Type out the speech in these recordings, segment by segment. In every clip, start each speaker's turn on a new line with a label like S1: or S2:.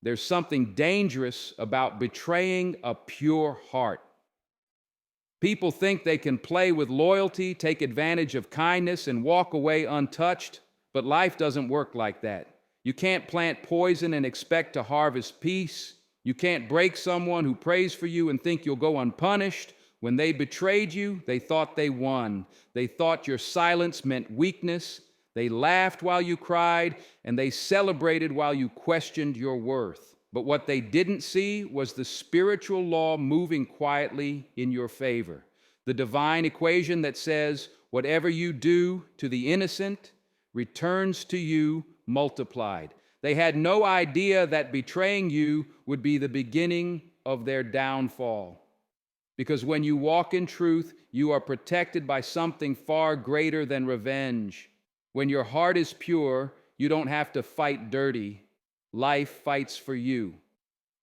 S1: There's something dangerous about betraying a pure heart. People think they can play with loyalty, take advantage of kindness, and walk away untouched, but life doesn't work like that. You can't plant poison and expect to harvest peace. You can't break someone who prays for you and think you'll go unpunished. When they betrayed you, they thought they won. They thought your silence meant weakness. They laughed while you cried, and they celebrated while you questioned your worth. But what they didn't see was the spiritual law moving quietly in your favor. The divine equation that says, whatever you do to the innocent returns to you multiplied. They had no idea that betraying you would be the beginning of their downfall. Because when you walk in truth, you are protected by something far greater than revenge. When your heart is pure, you don't have to fight dirty. Life fights for you.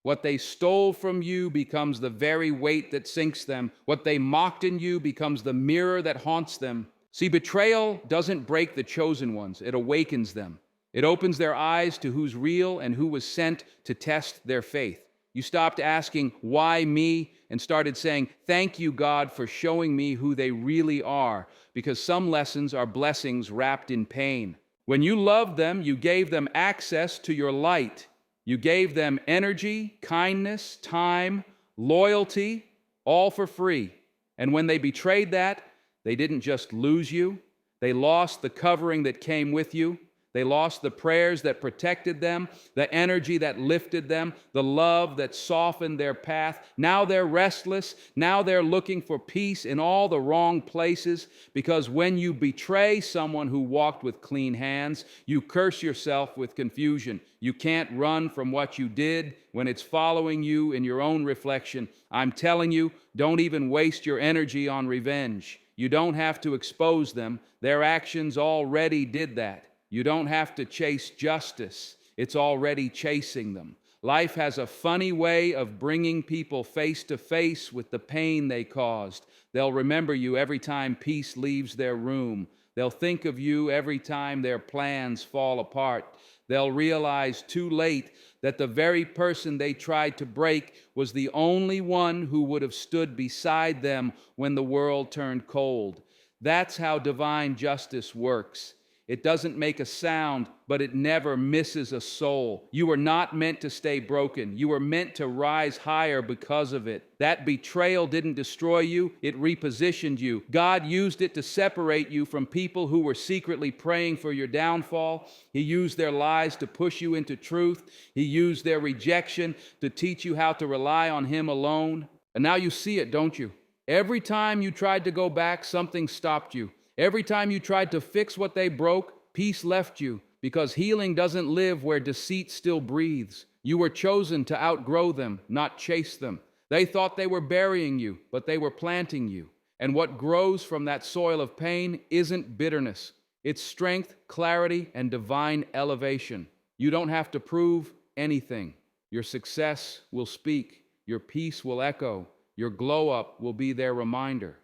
S1: What they stole from you becomes the very weight that sinks them. What they mocked in you becomes the mirror that haunts them. See, betrayal doesn't break the chosen ones, it awakens them. It opens their eyes to who's real and who was sent to test their faith. You stopped asking, why me? And started saying, thank you, God, for showing me who they really are, because some lessons are blessings wrapped in pain. When you loved them, you gave them access to your light. You gave them energy, kindness, time, loyalty, all for free. And when they betrayed that, they didn't just lose you. They lost the covering that came with you. They lost the prayers that protected them, the energy that lifted them, the love that softened their path. Now they're restless. Now they're looking for peace in all the wrong places, because when you betray someone who walked with clean hands, you curse yourself with confusion. You can't run from what you did when it's following you in your own reflection. I'm telling you, don't even waste your energy on revenge. You don't have to expose them. Their actions already did that. You don't have to chase justice. It's already chasing them. Life has a funny way of bringing people face to face with the pain they caused. They'll remember you every time peace leaves their room. They'll think of you every time their plans fall apart. They'll realize too late that the very person they tried to break was the only one who would have stood beside them when the world turned cold. That's how divine justice works. It doesn't make a sound, but it never misses a soul. You were not meant to stay broken. You were meant to rise higher because of it. That betrayal didn't destroy you, it repositioned you. God used it to separate you from people who were secretly praying for your downfall. He used their lies to push you into truth. He used their rejection to teach you how to rely on Him alone. And now you see it, don't you? Every time you tried to go back, something stopped you. Every time you tried to fix what they broke, peace left you, because healing doesn't live where deceit still breathes. You were chosen to outgrow them, not chase them. They thought they were burying you, but they were planting you. And what grows from that soil of pain isn't bitterness. It's strength, clarity, and divine elevation. You don't have to prove anything. Your success will speak. Your peace will echo. Your glow-up will be their reminder.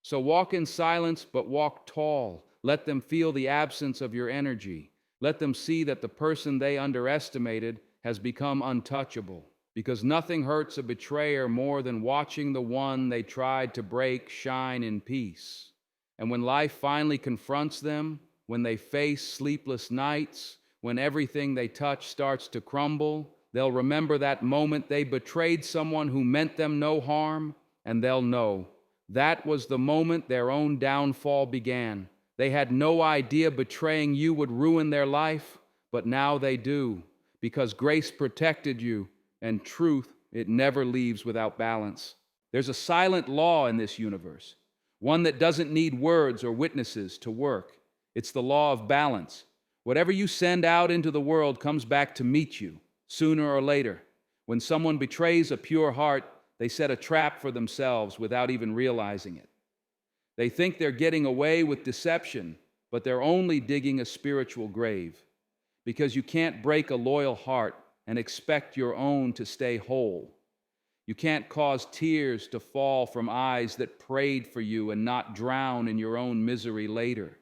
S1: So walk in silence, but walk tall. Let them feel the absence of your energy. Let them see that the person they underestimated has become untouchable. Because nothing hurts a betrayer more than watching the one they tried to break shine in peace. And when life finally confronts them, when they face sleepless nights, when everything they touch starts to crumble, they'll remember that moment they betrayed someone who meant them no harm, and they'll know that was the moment their own downfall began. They had no idea betraying you would ruin their life, but now they do, because grace protected you, and truth, it never leaves without balance. There's a silent law in this universe, one that doesn't need words or witnesses to work. It's the law of balance. Whatever you send out into the world comes back to meet you, sooner or later. When someone betrays a pure heart, they set a trap for themselves without even realizing it. They think they're getting away with deception, but they're only digging a spiritual grave, because you can't break a loyal heart and expect your own to stay whole. You can't cause tears to fall from eyes that prayed for you and not drown in your own misery later.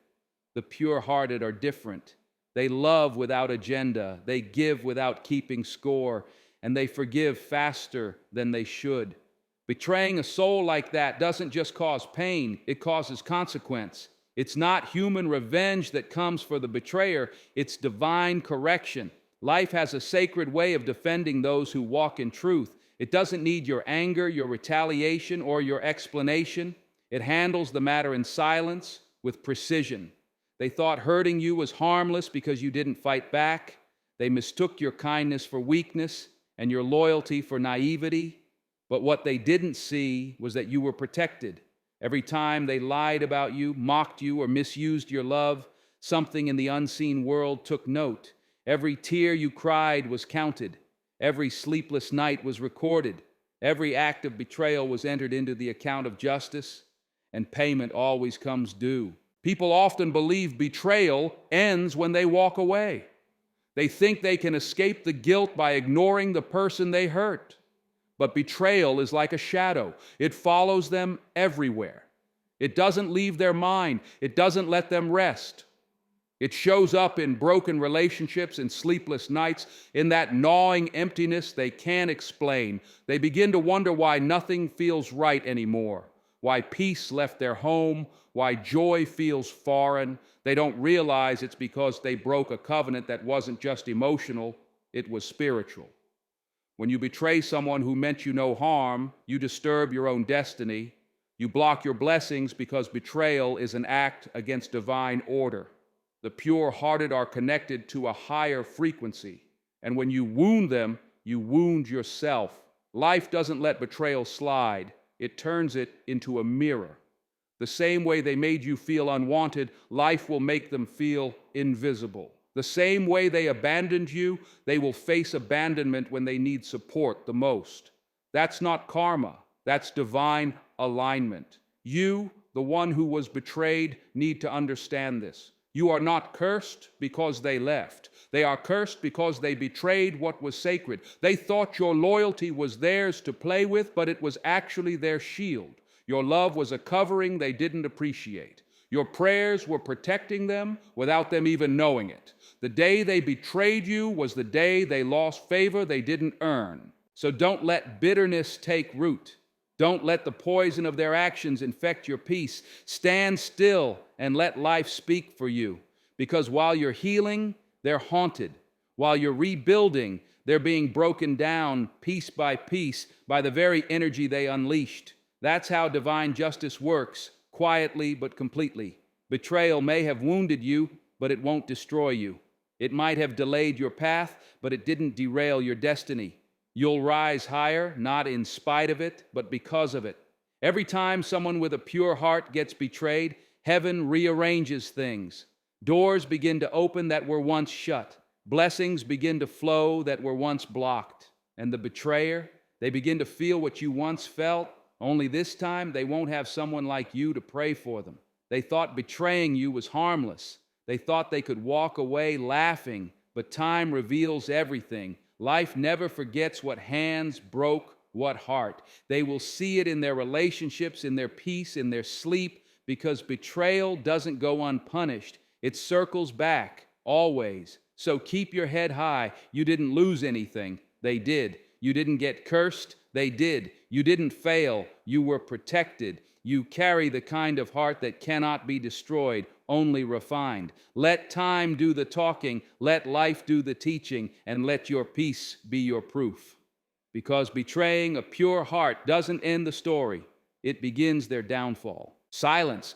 S1: The pure-hearted are different. They love without agenda. They give without keeping score. And they forgive faster than they should. Betraying a soul like that doesn't just cause pain, it causes consequence. It's not human revenge that comes for the betrayer, it's divine correction. Life has a sacred way of defending those who walk in truth. It doesn't need your anger, your retaliation, or your explanation. It handles the matter in silence with precision. They thought hurting you was harmless because you didn't fight back. They mistook your kindness for weakness and your loyalty for naivety. But what they didn't see was that you were protected. Every time they lied about you, mocked you, or misused your love, something in the unseen world took note. Every tear you cried was counted. Every sleepless night was recorded. Every act of betrayal was entered into the account of justice, and payment always comes due. People often believe betrayal ends when they walk away. They think they can escape the guilt by ignoring the person they hurt. But betrayal is like a shadow. It follows them everywhere. It doesn't leave their mind. It doesn't let them rest. It shows up in broken relationships, in sleepless nights, in that gnawing emptiness they can't explain. They begin to wonder why nothing feels right anymore, why peace left their home, why joy feels foreign. They don't realize it's because they broke a covenant that wasn't just emotional, it was spiritual. When you betray someone who meant you no harm, you disturb your own destiny. You block your blessings because betrayal is an act against divine order. The pure-hearted are connected to a higher frequency. And when you wound them, you wound yourself. Life doesn't let betrayal slide. It turns it into a mirror. The same way they made you feel unwanted, life will make them feel invisible. The same way they abandoned you, they will face abandonment when they need support the most. That's not karma. That's divine alignment. You, the one who was betrayed, need to understand this. You are not cursed because they left. They are cursed because they betrayed what was sacred. They thought your loyalty was theirs to play with, but it was actually their shield. Your love was a covering they didn't appreciate. Your prayers were protecting them without them even knowing it. The day they betrayed you was the day they lost favor they didn't earn. So don't let bitterness take root. Don't let the poison of their actions infect your peace. Stand still and let life speak for you. Because while you're healing, they're haunted. While you're rebuilding, they're being broken down piece by piece by the very energy they unleashed. That's how divine justice works, quietly but completely. Betrayal may have wounded you, but it won't destroy you. It might have delayed your path, but it didn't derail your destiny. You'll rise higher, not in spite of it, but because of it. Every time someone with a pure heart gets betrayed, heaven rearranges things. Doors begin to open that were once shut. Blessings begin to flow that were once blocked. And the betrayer, they begin to feel what you once felt, only this time they won't have someone like you to pray for them. They thought betraying you was harmless. They thought they could walk away laughing, but time reveals everything. Life never forgets what hands broke, what heart. They will see it in their relationships, in their peace, in their sleep, because betrayal doesn't go unpunished. It circles back, always. So keep your head high. You didn't lose anything. They did. You didn't get cursed. They did. You didn't fail. You were protected. You carry the kind of heart that cannot be destroyed, only refined. Let time do the talking, let life do the teaching, and let your peace be your proof. Because betraying a pure heart doesn't end the story, it begins their downfall. Silence.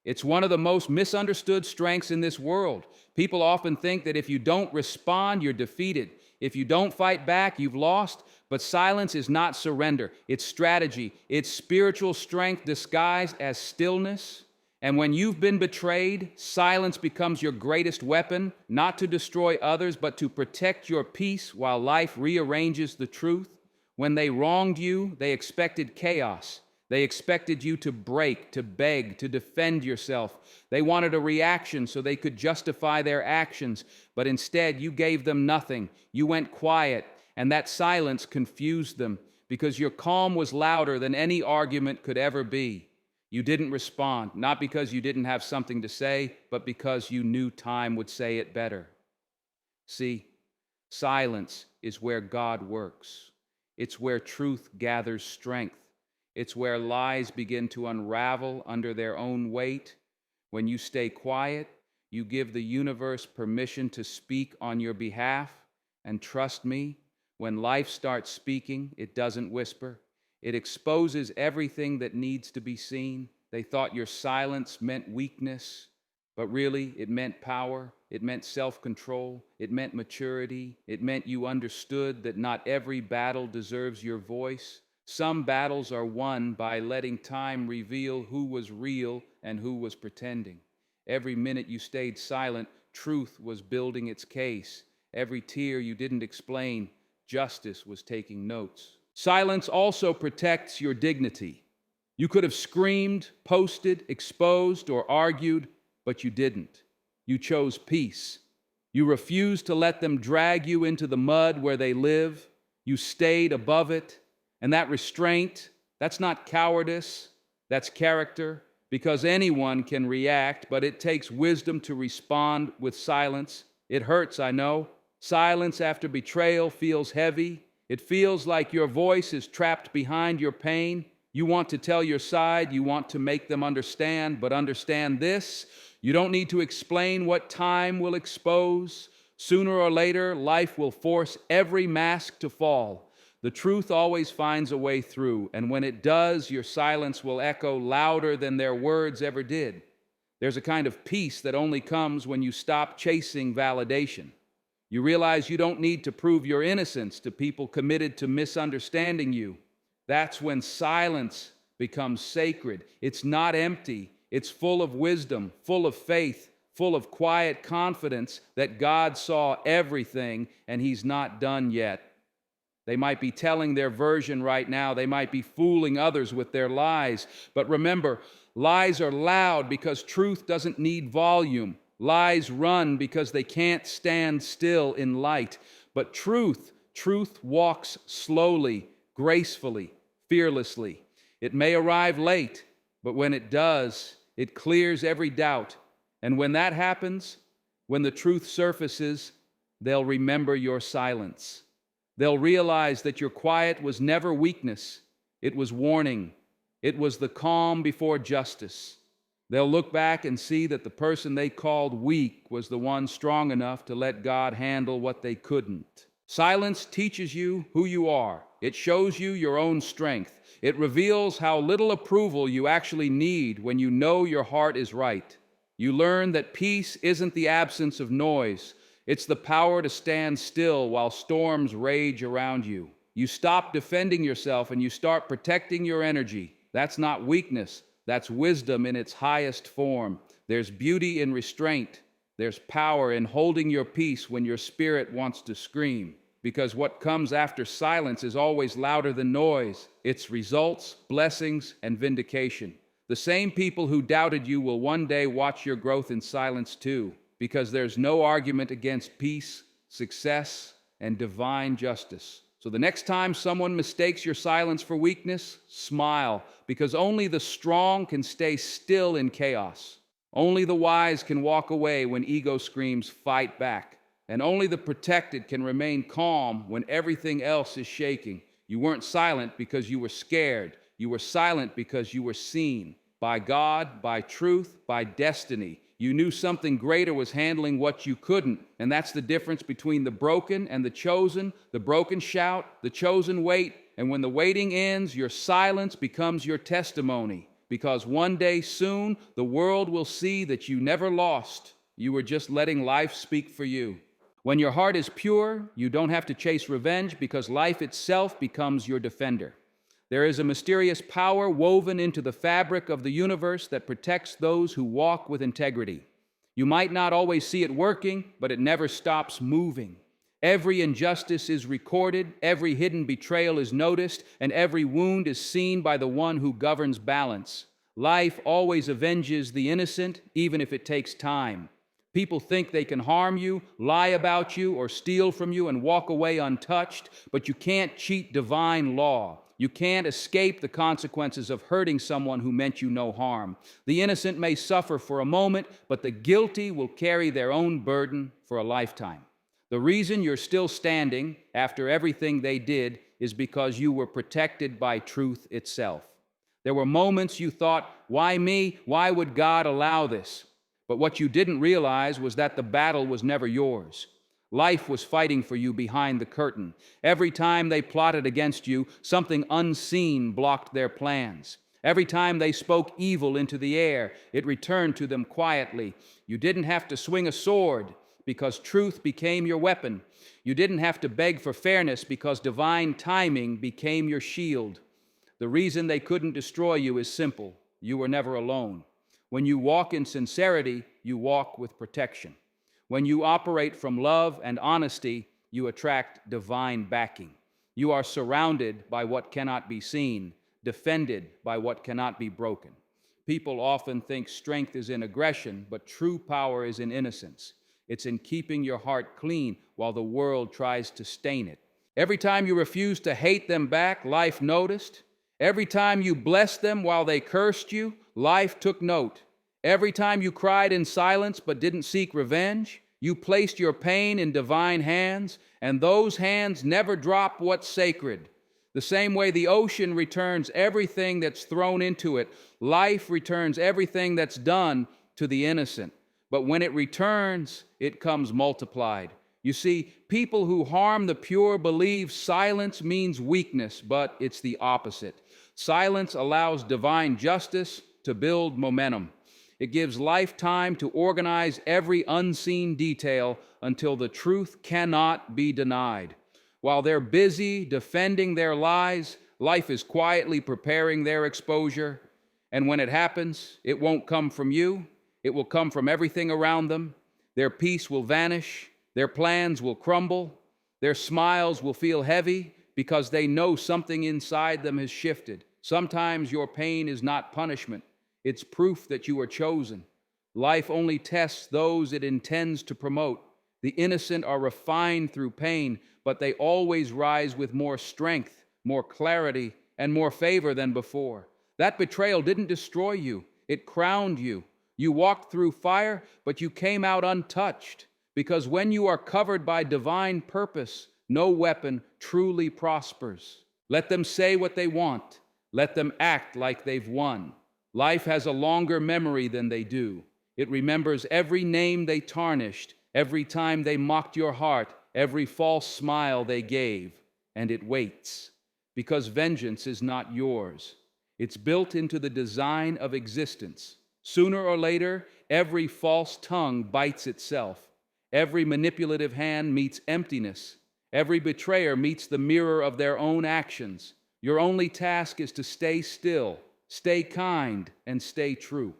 S1: It's one of the most misunderstood strengths in this world. People often think that if you don't respond, you're defeated. If you don't fight back, you've lost. But silence is not surrender. It's strategy. It's spiritual strength disguised as stillness. And when you've been betrayed, silence becomes your greatest weapon, not to destroy others, but to protect your peace while life rearranges the truth. When they wronged you, they expected chaos. They expected you to break, to beg, to defend yourself. They wanted a reaction so they could justify their actions, but instead you gave them nothing. You went quiet, and that silence confused them because your calm was louder than any argument could ever be. You didn't respond, not because you didn't have something to say, but because you knew time would say it better. See, silence is where God works. It's where truth gathers strength. It's where lies begin to unravel under their own weight. When you stay quiet, you give the universe permission to speak on your behalf. And trust me, when life starts speaking, it doesn't whisper. It exposes everything that needs to be seen. They thought your silence meant weakness, but really it meant power. It meant self-control. It meant maturity. It meant you understood that not every battle deserves your voice. Some battles are won by letting time reveal who was real and who was pretending. Every minute you stayed silent, truth was building its case. Every tear you didn't explain, justice was taking notes. Silence also protects your dignity. You could have screamed, posted, exposed, or argued, but you didn't. You chose peace. You refused to let them drag you into the mud where they live. You stayed above it. And that restraint, that's not cowardice, that's character, because anyone can react, but it takes wisdom to respond with silence. It hurts, I know. Silence after betrayal feels heavy. It feels like your voice is trapped behind your pain. You want to tell your side, you want to make them understand, but understand this: you don't need to explain what time will expose. Sooner or later, life will force every mask to fall. The truth always finds a way through, and when it does, your silence will echo louder than their words ever did. There's a kind of peace that only comes when you stop chasing validation. You realize you don't need to prove your innocence to people committed to misunderstanding you. That's when silence becomes sacred. It's not empty. It's full of wisdom, full of faith, full of quiet confidence that God saw everything and He's not done yet. They might be telling their version right now. They might be fooling others with their lies. But remember, lies are loud because truth doesn't need volume. Lies run because they can't stand still in light. But truth walks slowly, gracefully, fearlessly. It may arrive late, but when it does, it clears every doubt. And when that happens, when the truth surfaces, they'll remember your silence. They'll realize that your quiet was never weakness. It was warning. It was the calm before justice. They'll look back and see that the person they called weak was the one strong enough to let God handle what they couldn't. Silence teaches you who you are. It shows you your own strength. It reveals how little approval you actually need when you know your heart is right. You learn that peace isn't the absence of noise. It's the power to stand still while storms rage around you. You stop defending yourself and you start protecting your energy. That's not weakness. That's wisdom in its highest form. There's beauty in restraint. There's power in holding your peace when your spirit wants to scream. Because what comes after silence is always louder than noise. It's results, blessings, and vindication. The same people who doubted you will one day watch your growth in silence too. Because there's no argument against peace, success, and divine justice. So the next time someone mistakes your silence for weakness, smile, because only the strong can stay still in chaos. Only the wise can walk away when ego screams, "Fight back." And only the protected can remain calm when everything else is shaking. You weren't silent because you were scared. You were silent because you were seen by God, by truth, by destiny. You knew something greater was handling what you couldn't. And that's the difference between the broken and the chosen. The broken shout, the chosen wait. And when the waiting ends, your silence becomes your testimony. Because one day soon, the world will see that you never lost. You were just letting life speak for you. When your heart is pure, you don't have to chase revenge because life itself becomes your defender. There is a mysterious power woven into the fabric of the universe that protects those who walk with integrity. You might not always see it working, but it never stops moving. Every injustice is recorded, every hidden betrayal is noticed, and every wound is seen by the one who governs balance. Life always avenges the innocent, even if it takes time. People think they can harm you, lie about you, or steal from you and walk away untouched, but you can't cheat divine law. You can't escape the consequences of hurting someone who meant you no harm. The innocent may suffer for a moment, but the guilty will carry their own burden for a lifetime. The reason you're still standing after everything they did is because you were protected by truth itself. There were moments you thought, why me? Why would God allow this? But what you didn't realize was that the battle was never yours. Life was fighting for you behind the curtain. Every time they plotted against you, something unseen blocked their plans. Every time they spoke evil into the air, it returned to them quietly. You didn't have to swing a sword because truth became your weapon. You didn't have to beg for fairness because divine timing became your shield. The reason they couldn't destroy you is simple. You were never alone. When you walk in sincerity, you walk with protection. When you operate from love and honesty, you attract divine backing. You are surrounded by what cannot be seen, defended by what cannot be broken. People often think strength is in aggression, but true power is in innocence. It's in keeping your heart clean while the world tries to stain it. Every time you refused to hate them back, life noticed. Every time you blessed them while they cursed you, life took note. Every time you cried in silence but didn't seek revenge, you placed your pain in divine hands, and those hands never drop what's sacred. The same way the ocean returns everything that's thrown into it, life returns everything that's done to the innocent. But when it returns, it comes multiplied. You see, people who harm the pure believe silence means weakness, but it's the opposite. Silence allows divine justice to build momentum. It gives life time to organize every unseen detail until the truth cannot be denied. While they're busy defending their lies, life is quietly preparing their exposure. And when it happens, it won't come from you. It will come from everything around them. Their peace will vanish. Their plans will crumble. Their smiles will feel heavy because they know something inside them has shifted. Sometimes your pain is not punishment. It's proof that you are chosen. Life only tests those it intends to promote. The innocent are refined through pain, but they always rise with more strength, more clarity, and more favor than before. That betrayal didn't destroy you. It crowned you. You walked through fire, but you came out untouched. Because when you are covered by divine purpose, no weapon truly prospers. Let them say what they want. Let them act like they've won. Life has a longer memory than they do. It remembers every name they tarnished, every time they mocked your heart, every false smile they gave, and it waits. Because vengeance is not yours. It's built into the design of existence. Sooner or later, every false tongue bites itself. Every manipulative hand meets emptiness. Every betrayer meets the mirror of their own actions. Your only task is to stay still, stay kind, and stay true.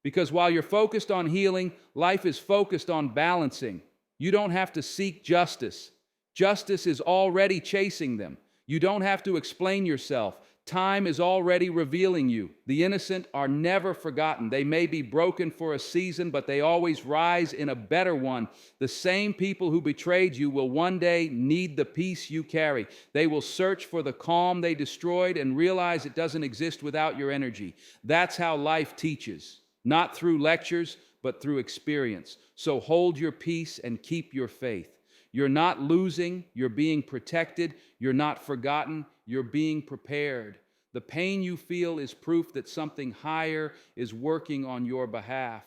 S1: Because while you're focused on healing, life is focused on balancing. You don't have to seek justice. Justice is already chasing them. You don't have to explain yourself. Time is already revealing you. The innocent are never forgotten. They may be broken for a season, but they always rise in a better one. The same people who betrayed you will one day need the peace you carry. They will search for the calm they destroyed and realize it doesn't exist without your energy. That's how life teaches, not through lectures, but through experience. So hold your peace and keep your faith. You're not losing, you're being protected. You're not forgotten, you're being prepared. The pain you feel is proof that something higher is working on your behalf.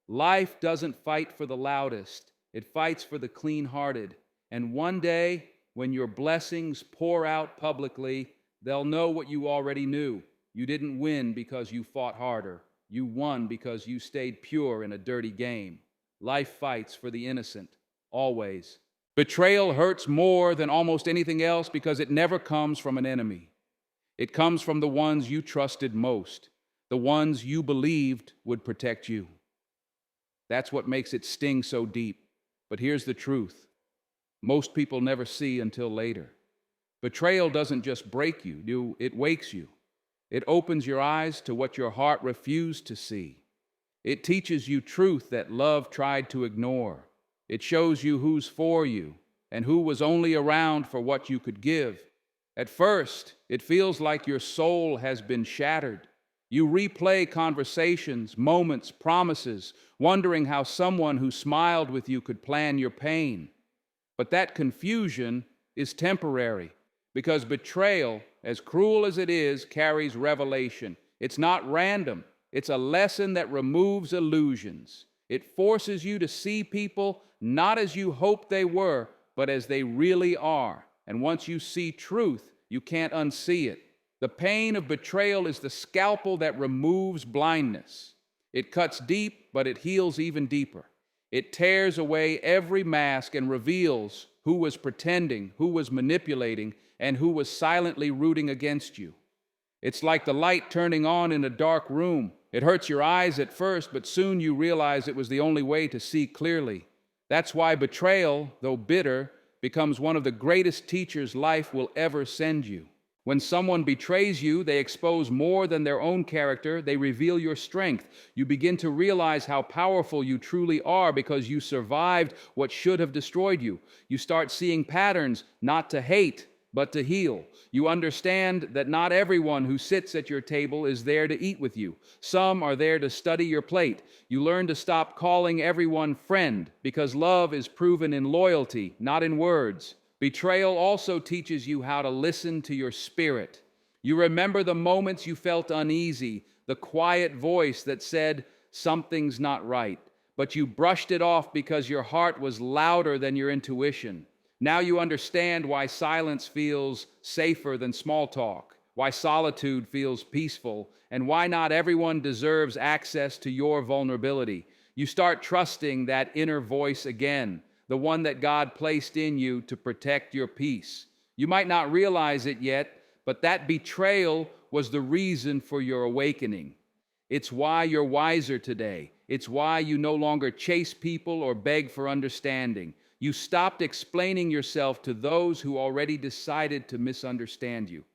S1: Life doesn't fight for the loudest, it fights for the clean-hearted. And one day, when your blessings pour out publicly, they'll know what you already knew. You didn't win because you fought harder. You won because you stayed pure in a dirty game. Life fights for the innocent, always. Betrayal hurts more than almost anything else because it never comes from an enemy. It comes from the ones you trusted most, the ones you believed would protect you. That's what makes it sting so deep. But here's the truth. Most people never see until later. Betrayal doesn't just break you, it wakes you. It opens your eyes to what your heart refused to see. It teaches you truth that love tried to ignore. It shows you who's for you and who was only around for what you could give. At first, it feels like your soul has been shattered. You replay conversations, moments, promises, wondering how someone who smiled with you could plan your pain. But that confusion is temporary, because betrayal, as cruel as it is, carries revelation. It's not random. It's a lesson that removes illusions. It forces you to see people not as you hoped they were, but as they really are. And once you see truth, you can't unsee it. The pain of betrayal is the scalpel that removes blindness. It cuts deep, but it heals even deeper. It tears away every mask and reveals who was pretending, who was manipulating, and who was silently rooting against you. It's like the light turning on in a dark room. It hurts your eyes at first, but soon you realize it was the only way to see clearly. That's why betrayal, though bitter, becomes one of the greatest teachers life will ever send you. When someone betrays you, they expose more than their own character. They reveal your strength. You begin to realize how powerful you truly are because you survived what should have destroyed you. You start seeing patterns, not to hate, but to heal. You understand that not everyone who sits at your table is there to eat with you. Some are there to study your plate. You learn to stop calling everyone friend, because love is proven in loyalty, not in words. Betrayal also teaches you how to listen to your spirit. You remember the moments you felt uneasy, the quiet voice that said, "Something's not right," but you brushed it off because your heart was louder than your intuition. Now you understand why silence feels safer than small talk, why solitude feels peaceful, and why not everyone deserves access to your vulnerability. You start trusting that inner voice again, the one that God placed in you to protect your peace. You might not realize it yet, but that betrayal was the reason for your awakening. It's why you're wiser today. It's why you no longer chase people or beg for understanding. You stopped explaining yourself to those who already decided to misunderstand you.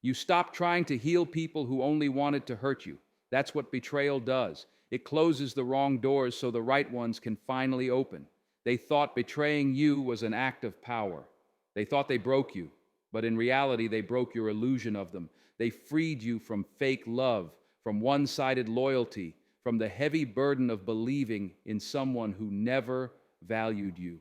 S1: You stopped trying to heal people who only wanted to hurt you. That's what betrayal does. It closes the wrong doors so the right ones can finally open. They thought betraying you was an act of power. They thought they broke you, but in reality, they broke your illusion of them. They freed you from fake love, from one-sided loyalty, from the heavy burden of believing in someone who never valued you.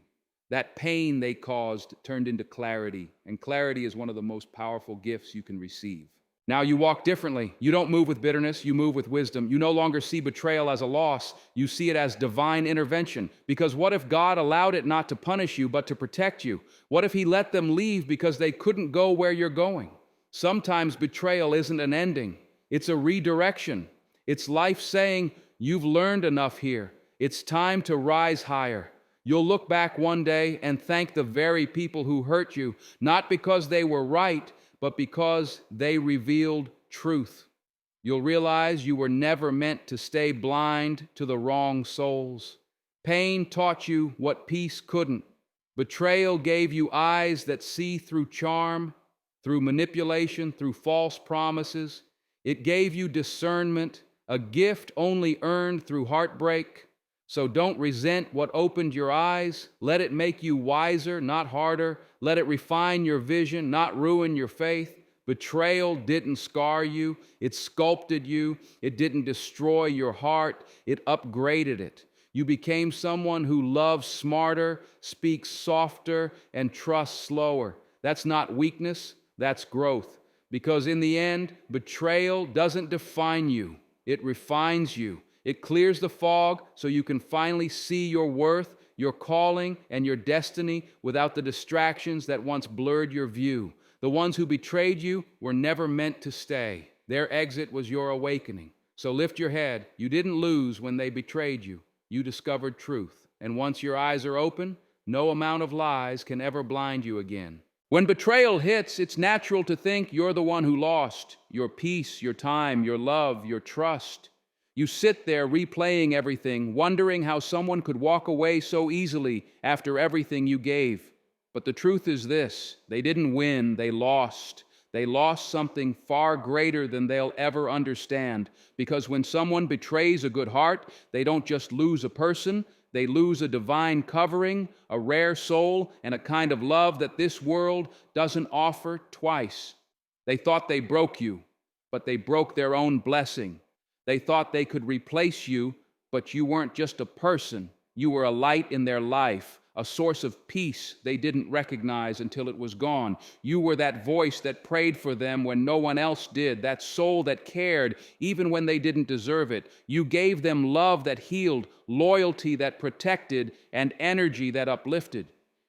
S1: That pain they caused turned into clarity, and clarity is one of the most powerful gifts you can receive. Now you walk differently. You don't move with bitterness, you move with wisdom. You no longer see betrayal as a loss, you see it as divine intervention. Because what if God allowed it not to punish you, but to protect you? What if He let them leave because they couldn't go where you're going? Sometimes betrayal isn't an ending, it's a redirection. It's life saying, "You've learned enough here. It's time to rise higher." You'll look back one day and thank the very people who hurt you, not because they were right, but because they revealed truth. You'll realize you were never meant to stay blind to the wrong souls. Pain taught you what peace couldn't. Betrayal gave you eyes that see through charm, through manipulation, through false promises. It gave you discernment, a gift only earned through heartbreak. So don't resent what opened your eyes. Let it make you wiser, not harder. Let it refine your vision, not ruin your faith. Betrayal didn't scar you. It sculpted you. It didn't destroy your heart. It upgraded it. You became someone who loves smarter, speaks softer, and trusts slower. That's not weakness, that's growth. Because in the end, betrayal doesn't define you. It refines you. It clears the fog so you can finally see your worth, your calling, and your destiny without the distractions that once blurred your view. The ones who betrayed you were never meant to stay. Their exit was your awakening. So lift your head. You didn't lose when they betrayed you. You discovered truth. And once your eyes are open, no amount of lies can ever blind you again. When betrayal hits, it's natural to think you're the one who lost your peace, your time, your love, your trust. You sit there replaying everything, wondering how someone could walk away so easily after everything you gave. But the truth is this: they didn't win, they lost. They lost something far greater than they'll ever understand. Because when someone betrays a good heart, they don't just lose a person, they lose a divine covering, a rare soul, and a kind of love that this world doesn't offer twice. They thought they broke you, but they broke their own blessing. They thought they could replace you, but you weren't just a person. You were a light in their life, a source of peace they didn't recognize until it was gone. You were that voice that prayed for them when no one else did, that soul that cared even when they didn't deserve it. You gave them love that healed, loyalty that protected, and energy that uplifted.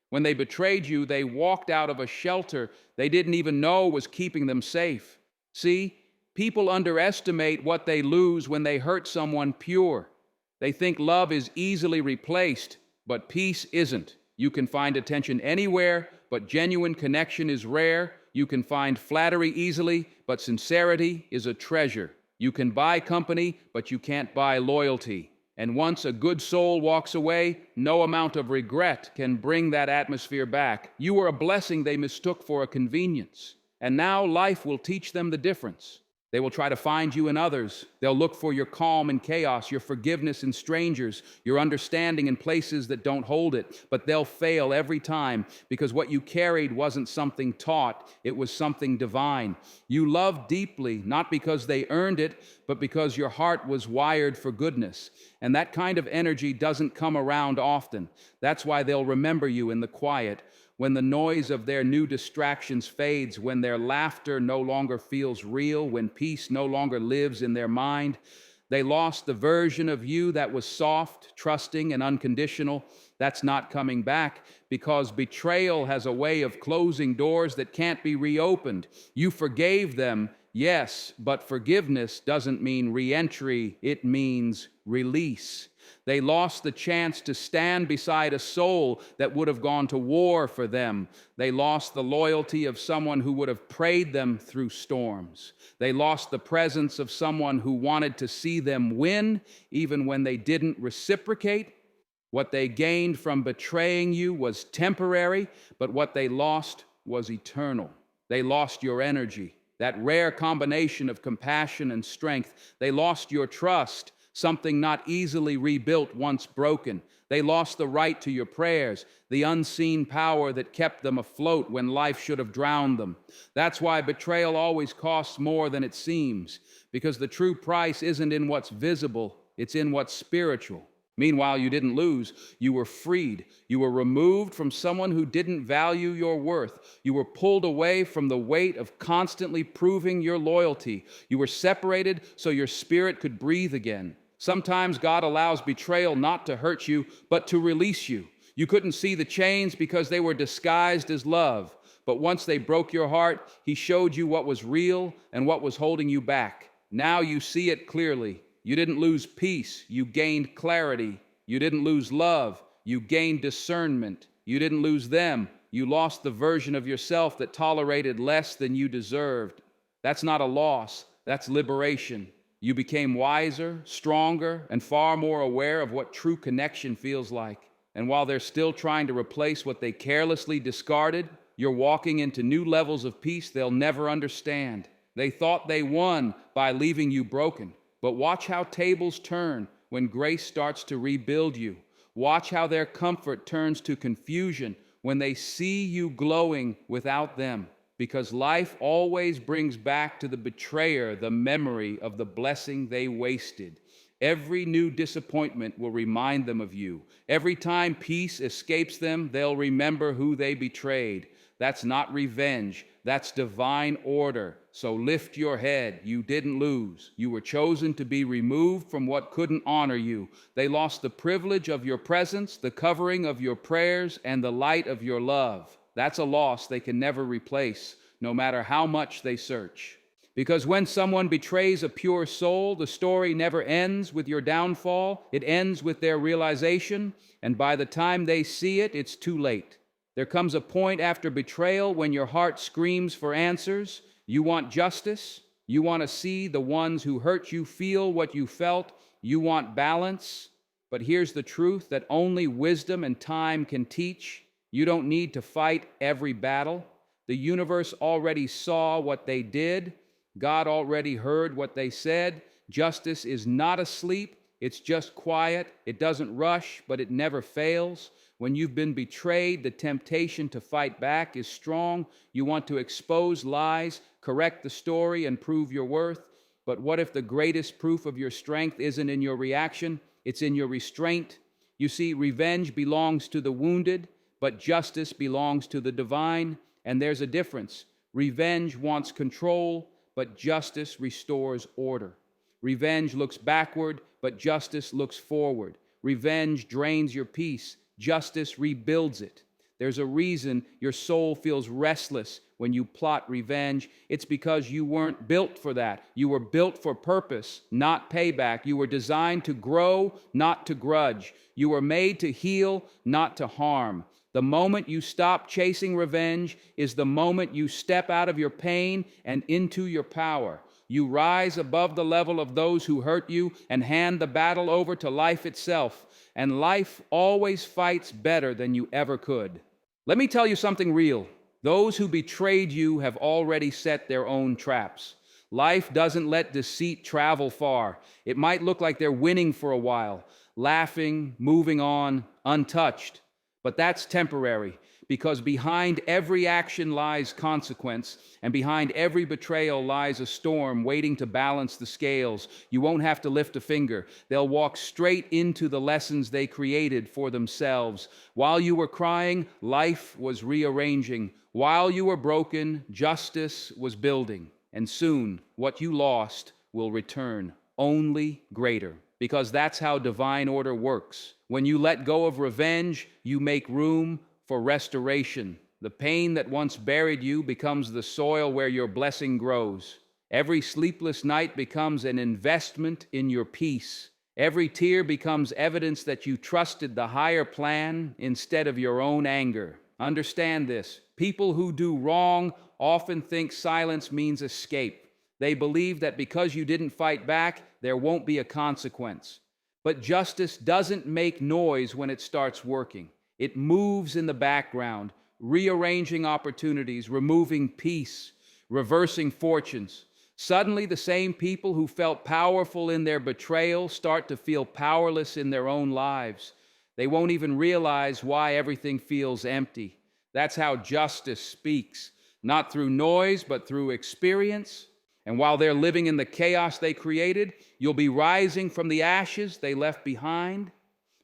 S1: When they betrayed you, they walked out of a shelter they didn't even know was keeping them safe. See, people underestimate what they lose when they hurt someone pure. They think love is easily replaced, but peace isn't. You can find attention anywhere, but genuine connection is rare. You can find flattery easily, but sincerity is a treasure. You can buy company, but you can't buy loyalty. And once a good soul walks away, no amount of regret can bring that atmosphere back. You were a blessing they mistook for a convenience. And now life will teach them the difference. They will try to find you in others. They'll look for your calm in chaos, your forgiveness in strangers, your understanding in places that don't hold it. But they'll fail every time because what you carried wasn't something taught, it was something divine. You loved deeply, not because they earned it, but because your heart was wired for goodness. And that kind of energy doesn't come around often. That's why they'll remember you in the quiet, when the noise of their new distractions fades, when their laughter no longer feels real, when peace no longer lives in their mind. They lost the version of you that was soft, trusting, and unconditional. That's not coming back, because betrayal has a way of closing doors that can't be reopened. You forgave them, yes, but forgiveness doesn't mean re-entry, it means release. They lost the chance to stand beside a soul that would have gone to war for them. They lost the loyalty of someone who would have prayed them through storms. They lost the presence of someone who wanted to see them win, even when they didn't reciprocate. What they gained from betraying you was temporary, but what they lost was eternal. They lost your energy, that rare combination of compassion and strength. They lost your trust, something not easily rebuilt once broken. They lost the right to your prayers, the unseen power that kept them afloat when life should have drowned them. That's why betrayal always costs more than it seems, because the true price isn't in what's visible, it's in what's spiritual. Meanwhile, you didn't lose. You were freed. You were removed from someone who didn't value your worth. You were pulled away from the weight of constantly proving your loyalty. You were separated so your spirit could breathe again. Sometimes God allows betrayal not to hurt you, but to release you. You couldn't see the chains because they were disguised as love. But once they broke your heart, He showed you what was real and what was holding you back. Now you see it clearly. You didn't lose peace, you gained clarity. You didn't lose love, you gained discernment. You didn't lose them, you lost the version of yourself that tolerated less than you deserved. That's not a loss, that's liberation. You became wiser, stronger, and far more aware of what true connection feels like. And while they're still trying to replace what they carelessly discarded, you're walking into new levels of peace they'll never understand. They thought they won by leaving you broken. But watch how tables turn when grace starts to rebuild you. Watch how their comfort turns to confusion when they see you glowing without them. Because life always brings back to the betrayer the memory of the blessing they wasted. Every new disappointment will remind them of you. Every time peace escapes them, they'll remember who they betrayed. That's not revenge. That's divine order. So lift your head. You didn't lose. You were chosen to be removed from what couldn't honor you. They lost the privilege of your presence, the covering of your prayers, and the light of your love. That's a loss they can never replace, no matter how much they search. Because when someone betrays a pure soul, the story never ends with your downfall. It ends with their realization, and by the time they see it, it's too late. There comes a point after betrayal when your heart screams for answers. You want justice. You want to see the ones who hurt you feel what you felt. You want balance. But here's the truth that only wisdom and time can teach. You don't need to fight every battle. The universe already saw what they did. God already heard what they said. Justice is not asleep. It's just quiet. It doesn't rush, but it never fails. When you've been betrayed, the temptation to fight back is strong. You want to expose lies, correct the story, and prove your worth. But what if the greatest proof of your strength isn't in your reaction? It's in your restraint. You see, revenge belongs to the wounded, but justice belongs to the divine. And there's a difference. Revenge wants control, but justice restores order. Revenge looks backward, but justice looks forward. Revenge drains your peace. Justice rebuilds it. There's a reason your soul feels restless when you plot revenge. It's because you weren't built for that. You were built for purpose, not payback. You were designed to grow, not to grudge. You were made to heal, not to harm. The moment you stop chasing revenge is the moment you step out of your pain and into your power. You rise above the level of those who hurt you and hand the battle over to life itself. And life always fights better than you ever could. Let me tell you something real. Those who betrayed you have already set their own traps. Life doesn't let deceit travel far. It might look like they're winning for a while, laughing, moving on, untouched. But that's temporary, because behind every action lies consequence, and behind every betrayal lies a storm waiting to balance the scales. You won't have to lift a finger. They'll walk straight into the lessons they created for themselves. While you were crying, life was rearranging. While you were broken, justice was building. And soon, what you lost will return, only greater. Because that's how divine order works. When you let go of revenge, you make room for restoration. The pain that once buried you becomes the soil where your blessing grows. Every sleepless night becomes an investment in your peace. Every tear becomes evidence that you trusted the higher plan instead of your own anger. Understand this. People who do wrong often think silence means escape. They believe that because you didn't fight back, there won't be a consequence. But justice doesn't make noise when it starts working. It moves in the background, rearranging opportunities, removing peace, reversing fortunes. Suddenly, the same people who felt powerful in their betrayal start to feel powerless in their own lives. They won't even realize why everything feels empty. That's how justice speaks, not through noise, but through experience. And while they're living in the chaos they created, you'll be rising from the ashes they left behind,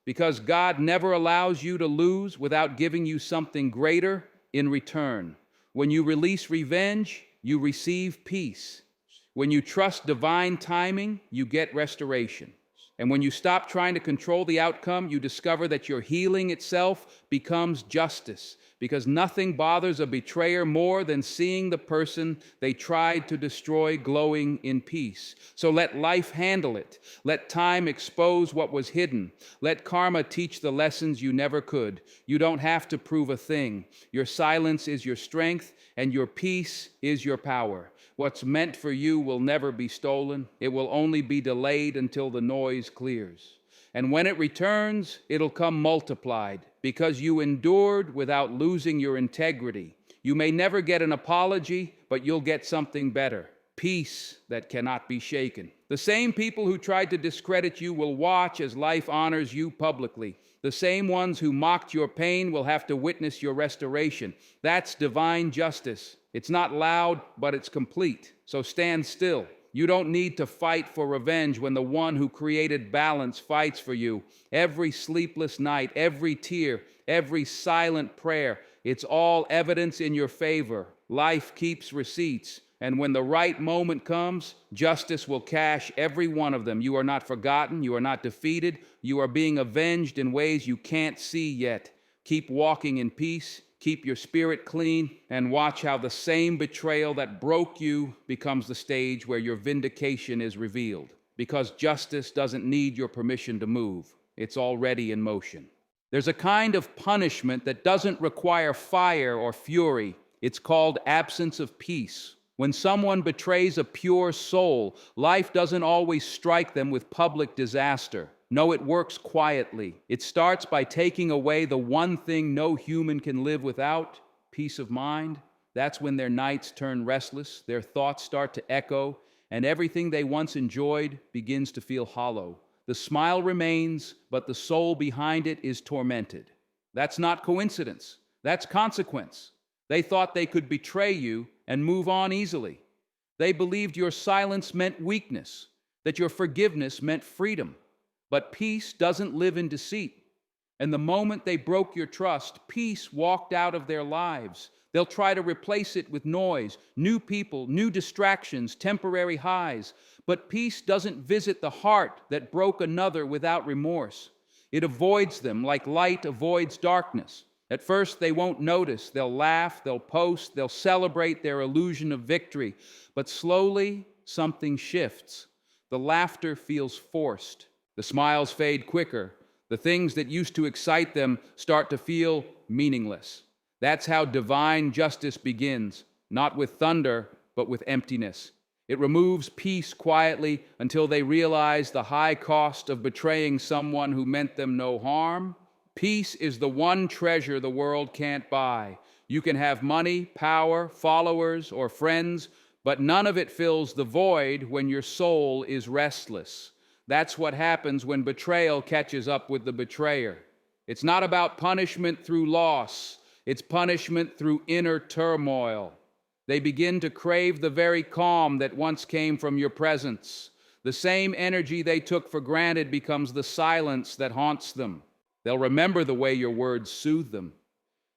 S1: because God never allows you to lose without giving you something greater in return. When you release revenge, you receive peace. When you trust divine timing, you get restoration. And when you stop trying to control the outcome, you discover that your healing itself becomes justice, because nothing bothers a betrayer more than seeing the person they tried to destroy glowing in peace. So let life handle it. Let time expose what was hidden. Let karma teach the lessons you never could. You don't have to prove a thing. Your silence is your strength, and your peace is your power. What's meant for you will never be stolen. It will only be delayed until the noise clears. And when it returns, it'll come multiplied, because you endured without losing your integrity. You may never get an apology, but you'll get something better. Peace that cannot be shaken. The same people who tried to discredit you will watch as life honors you publicly. The same ones who mocked your pain will have to witness your restoration. That's divine justice. It's not loud, but it's complete. So stand still. You don't need to fight for revenge when the one who created balance fights for you. Every sleepless night, every tear, every silent prayer, it's all evidence in your favor. Life keeps receipts. And when the right moment comes, justice will cash every one of them. You are not forgotten. You are not defeated. You are being avenged in ways you can't see yet. Keep walking in peace. Keep your spirit clean, and watch how the same betrayal that broke you becomes the stage where your vindication is revealed. Because justice doesn't need your permission to move. It's already in motion. There's a kind of punishment that doesn't require fire or fury. It's called absence of peace. When someone betrays a pure soul, life doesn't always strike them with public disaster. No, it works quietly. It starts by taking away the one thing no human can live without, peace of mind. That's when their nights turn restless, their thoughts start to echo, and everything they once enjoyed begins to feel hollow. The smile remains, but the soul behind it is tormented. That's not coincidence. That's consequence. They thought they could betray you and move on easily. They believed your silence meant weakness, that your forgiveness meant freedom. But peace doesn't live in deceit. And the moment they broke your trust, peace walked out of their lives. They'll try to replace it with noise, new people, new distractions, temporary highs. But peace doesn't visit the heart that broke another without remorse. It avoids them like light avoids darkness. At first, they won't notice. They'll laugh, they'll post, they'll celebrate their illusion of victory. But slowly, something shifts. The laughter feels forced. The smiles fade quicker. The things that used to excite them start to feel meaningless. That's how divine justice begins, not with thunder, but with emptiness. It removes peace quietly until they realize the high cost of betraying someone who meant them no harm. Peace is the one treasure the world can't buy. You can have money, power, followers, or friends, but none of it fills the void when your soul is restless. That's what happens when betrayal catches up with the betrayer. It's not about punishment through loss. It's punishment through inner turmoil. They begin to crave the very calm that once came from your presence. The same energy they took for granted becomes the silence that haunts them. They'll remember the way your words soothe them.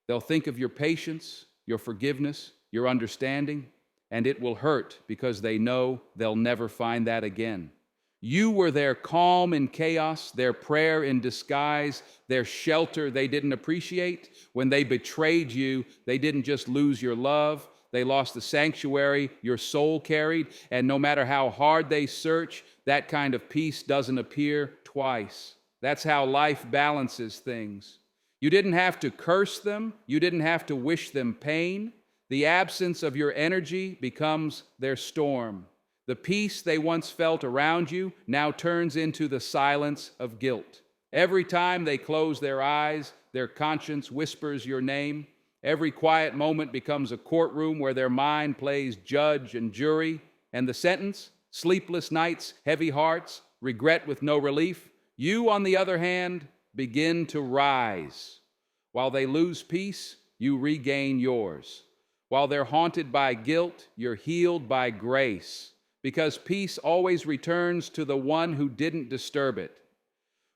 S1: They'll think of your patience, your forgiveness, your understanding, and it will hurt because they know they'll never find that again. You were their calm in chaos, their prayer in disguise, their shelter they didn't appreciate. When they betrayed you, they didn't just lose your love, they lost the sanctuary your soul carried, and no matter how hard they search, that kind of peace doesn't appear twice. That's how life balances things. You didn't have to curse them, you didn't have to wish them pain. The absence of your energy becomes their storm. The peace they once felt around you now turns into the silence of guilt. Every time they close their eyes, their conscience whispers your name. Every quiet moment becomes a courtroom where their mind plays judge and jury. And the sentence, sleepless nights, heavy hearts, regret with no relief. You, on the other hand, begin to rise. While they lose peace, you regain yours. While they're haunted by guilt, you're healed by grace. Because peace always returns to the one who didn't disturb it.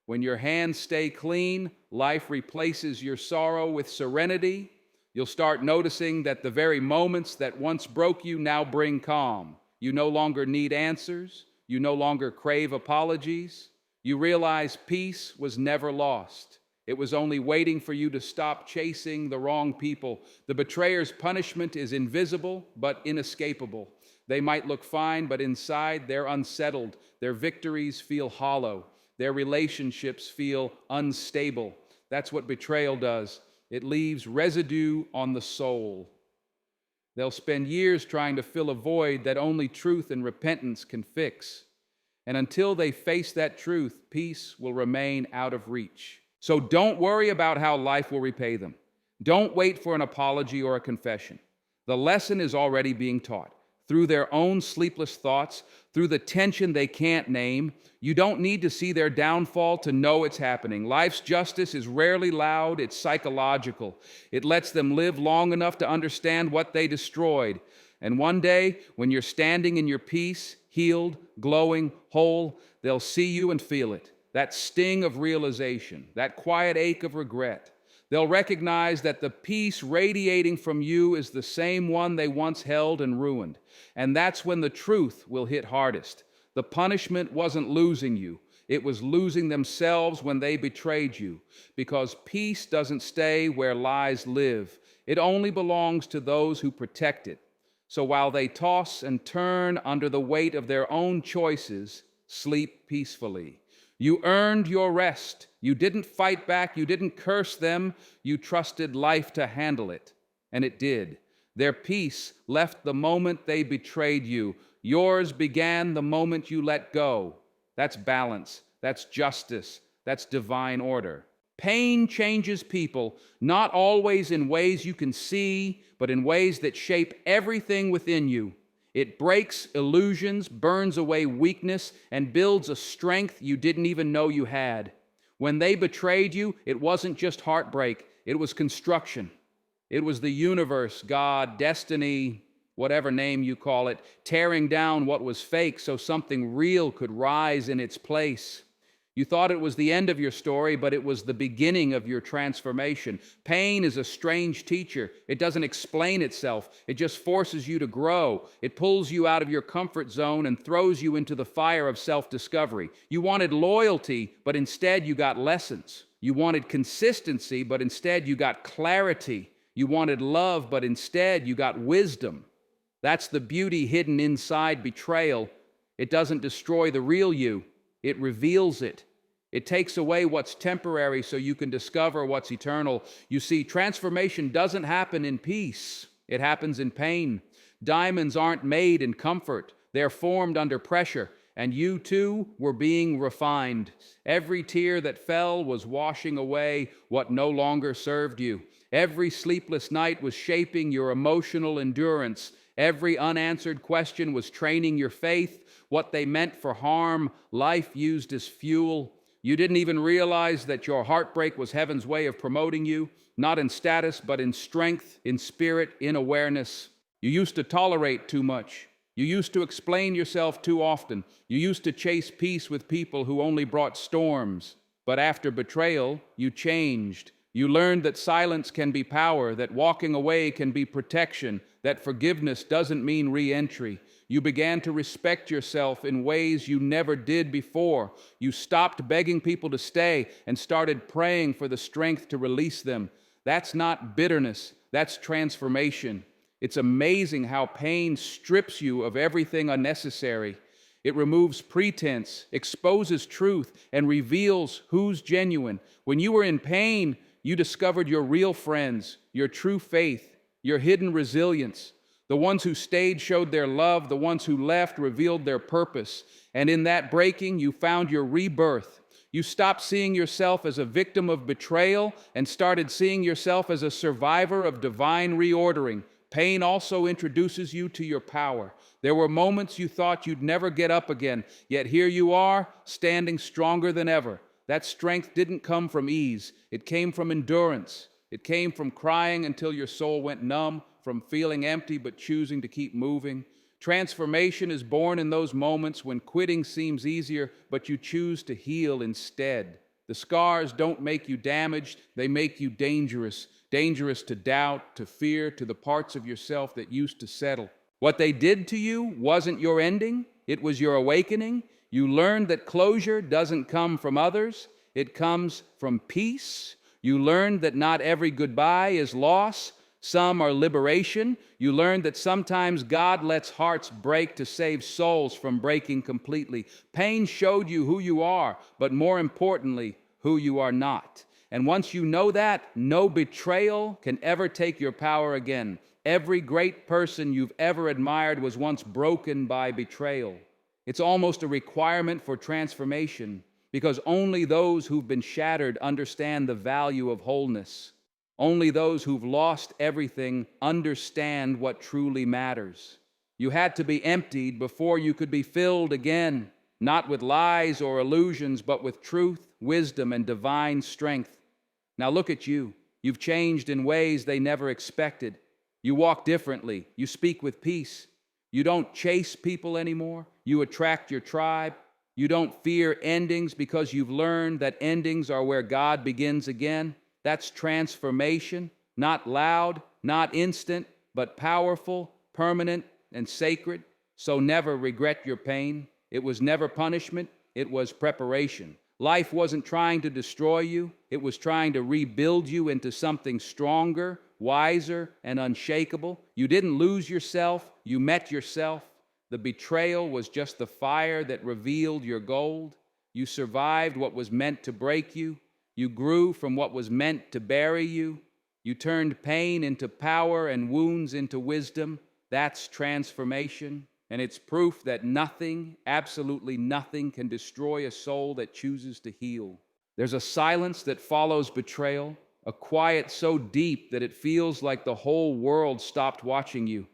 S1: When your hands stay clean, life replaces your sorrow with serenity. You'll start noticing that the very moments that once broke you now bring calm. You no longer need answers. You no longer crave apologies. You realize peace was never lost. It was only waiting for you to stop chasing the wrong people. The betrayer's punishment is invisible but inescapable. They might look fine, but inside they're unsettled. Their victories feel hollow. Their relationships feel unstable. That's what betrayal does. It leaves residue on the soul. They'll spend years trying to fill a void that only truth and repentance can fix. And until they face that truth, peace will remain out of reach. So don't worry about how life will repay them. Don't wait for an apology or a confession. The lesson is already being taught. Through their own sleepless thoughts, through the tension they can't name. You don't need to see their downfall to know it's happening. Life's justice is rarely loud, it's psychological. It lets them live long enough to understand what they destroyed. And one day, when you're standing in your peace, healed, glowing, whole, they'll see you and feel it. That sting of realization, that quiet ache of regret. They'll recognize that the peace radiating from you is the same one they once held and ruined. And that's when the truth will hit hardest. The punishment wasn't losing you. It was losing themselves when they betrayed you. Because peace doesn't stay where lies live. It only belongs to those who protect it. So while they toss and turn under the weight of their own choices, sleep peacefully. You earned your rest. You didn't fight back. You didn't curse them. You trusted life to handle it. And it did. Their peace left the moment they betrayed you. Yours began the moment you let go. That's balance. That's justice. That's divine order. Pain changes people, not always in ways you can see, but in ways that shape everything within you. It breaks illusions, burns away weakness, and builds a strength you didn't even know you had. When they betrayed you, it wasn't just heartbreak, it was construction. It was the universe, God, destiny, whatever name you call it, tearing down what was fake so something real could rise in its place. You thought it was the end of your story, but it was the beginning of your transformation. Pain is a strange teacher. It doesn't explain itself. It just forces you to grow. It pulls you out of your comfort zone and throws you into the fire of self-discovery. You wanted loyalty, but instead you got lessons. You wanted consistency, but instead you got clarity. You wanted love, but instead you got wisdom. That's the beauty hidden inside betrayal. It doesn't destroy the real you. It reveals it. It takes away what's temporary so you can discover what's eternal. You see, transformation doesn't happen in peace. It happens in pain. Diamonds aren't made in comfort. They're formed under pressure. And you, too, were being refined. Every tear that fell was washing away what no longer served you. Every sleepless night was shaping your emotional endurance. Every unanswered question was training your faith. What they meant for harm, life used as fuel. You didn't even realize that your heartbreak was heaven's way of promoting you, not in status, but in strength, in spirit, in awareness. You used to tolerate too much. You used to explain yourself too often. You used to chase peace with people who only brought storms. But after betrayal, you changed. You learned that silence can be power, that walking away can be protection, that forgiveness doesn't mean re-entry. You began to respect yourself in ways you never did before. You stopped begging people to stay and started praying for the strength to release them. That's not bitterness, that's transformation. It's amazing how pain strips you of everything unnecessary. It removes pretense, exposes truth, and reveals who's genuine. When you were in pain, you discovered your real friends, your true faith, your hidden resilience. The ones who stayed showed their love. The ones who left revealed their purpose. And in that breaking, you found your rebirth. You stopped seeing yourself as a victim of betrayal and started seeing yourself as a survivor of divine reordering. Pain also introduces you to your power. There were moments you thought you'd never get up again, yet here you are, standing stronger than ever. That strength didn't come from ease. It came from endurance. It came from crying until your soul went numb, from feeling empty but choosing to keep moving. Transformation is born in those moments when quitting seems easier, but you choose to heal instead. The scars don't make you damaged, they make you dangerous. Dangerous to doubt, to fear, to the parts of yourself that used to settle. What they did to you wasn't your ending, it was your awakening. You learned that closure doesn't come from others, it comes from peace. You learned that not every goodbye is loss. Some are liberation. You learned that sometimes God lets hearts break to save souls from breaking completely. Pain showed you who you are, but more importantly, who you are not. And once you know that, no betrayal can ever take your power again. Every great person you've ever admired was once broken by betrayal. It's almost a requirement for transformation, because only those who've been shattered understand the value of wholeness. Only those who've lost everything understand what truly matters. You had to be emptied before you could be filled again, not with lies or illusions, but with truth, wisdom, and divine strength. Now look at you. You've changed in ways they never expected. You walk differently. You speak with peace. You don't chase people anymore. You attract your tribe. You don't fear endings because you've learned that endings are where God begins again. That's transformation, not loud, not instant, but powerful, permanent, and sacred. So never regret your pain. It was never punishment, it was preparation. Life wasn't trying to destroy you, it was trying to rebuild you into something stronger, wiser, and unshakable. You didn't lose yourself, you met yourself. The betrayal was just the fire that revealed your gold. You survived what was meant to break you. You grew from what was meant to bury you. You turned pain into power and wounds into wisdom. That's transformation. And it's proof that nothing, absolutely nothing, can destroy a soul that chooses to heal. There's a silence that follows betrayal, a quiet so deep that it feels like the whole world stopped watching you.